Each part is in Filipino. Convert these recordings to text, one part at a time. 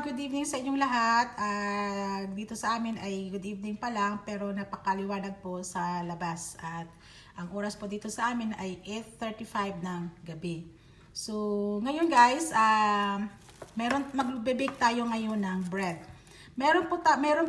good evening sa inyong lahat. Dito sa amin ay good evening pa lang pero napakaliwanag po sa labas. At ang oras po dito sa amin ay 8:35 ng gabi. So ngayon guys, magbe-bake tayo ngayon ng bread. Meron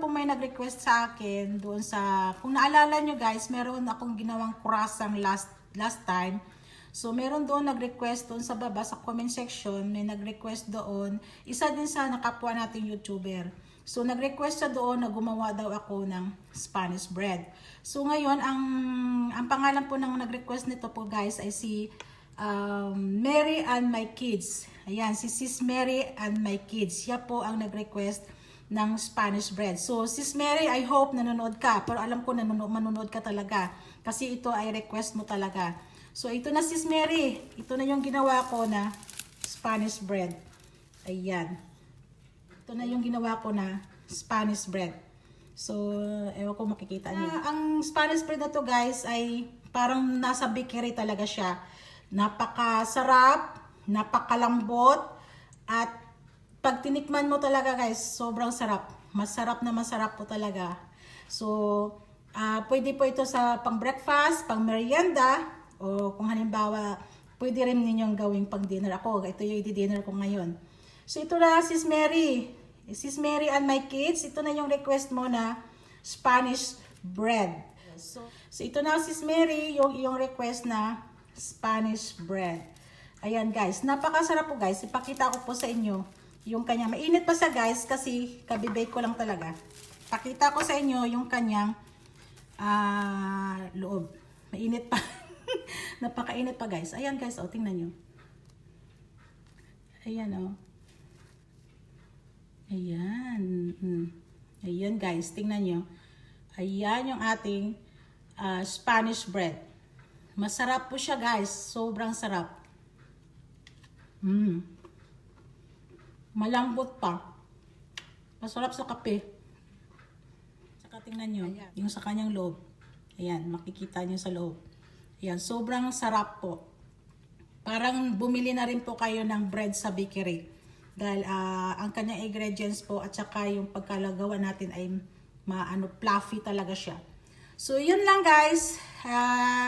po may nag-request sa akin doon sa, kung naalala nyo guys, meron akong ginawang croissant last time. So, meron doon nag-request doon sa baba, sa comment section, may nag-request doon. Isa din sa nakapwa nating YouTuber. So, nag-request siya doon na gumawa daw ako ng Spanish bread. So, ngayon, ang pangalan po ng nag-request nito po guys ay si Mary and My Kids. Ayan, si Sis Mary and My Kids. Siya po ang nag-request ng Spanish bread. So, Sis Mary, I hope nanonood ka. Pero alam ko manonood ka talaga. Kasi ito ay request mo talaga. So, ito na Sis Mary. Ito na yung ginawa ko na Spanish bread. Ayan. Ito na yung ginawa ko na Spanish bread. So, ewan ko makikita niyo. Ang Spanish bread na to guys ay parang nasa bakery talaga siya. Napakasarap, napakalambot, at pag tinikman mo talaga guys, sobrang sarap. Masarap na masarap po talaga. So, pwede po ito sa pang breakfast, pang merienda, o kung halimbawa, pwede rin ninyong gawing pang dinner. Ako, ito yung i-dinner ko ngayon. So, ito na, Sis Mary. Sis Mary and My Kids, ito na yung request mo na Spanish bread. So ito na, Sis Mary, yung iyong request na Spanish bread. Ayan, guys. Napakasarap po, guys. Ipakita ko po sa inyo yung kanyang. Mainit pa siya, guys, kasi kabibake ko lang talaga. Pakita ko sa inyo yung kanyang loob. Mainit pa. Napakainit pa guys. Ayan guys, oh, tingnan nyo. Ayan oh. Ayan. Ayan guys, tingnan nyo. Ayan yung ating Spanish bread. Masarap po siya guys. Sobrang sarap. Malambot pa. Masarap sa kape. Saka tingnan nyo. Yung sa kanyang loob. Ayan, makikita nyo sa loob. Yan, sobrang sarap po. Parang bumili na rin po kayo ng bread sa bakery. Dahil ang kanyang ingredients po at saka yung pagkalagawa natin ay fluffy talaga siya. So, yun lang guys.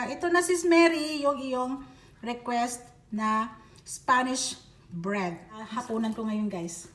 Ito na Sis Mary, yung iyong request na Spanish bread. Hapunan ko ngayon guys.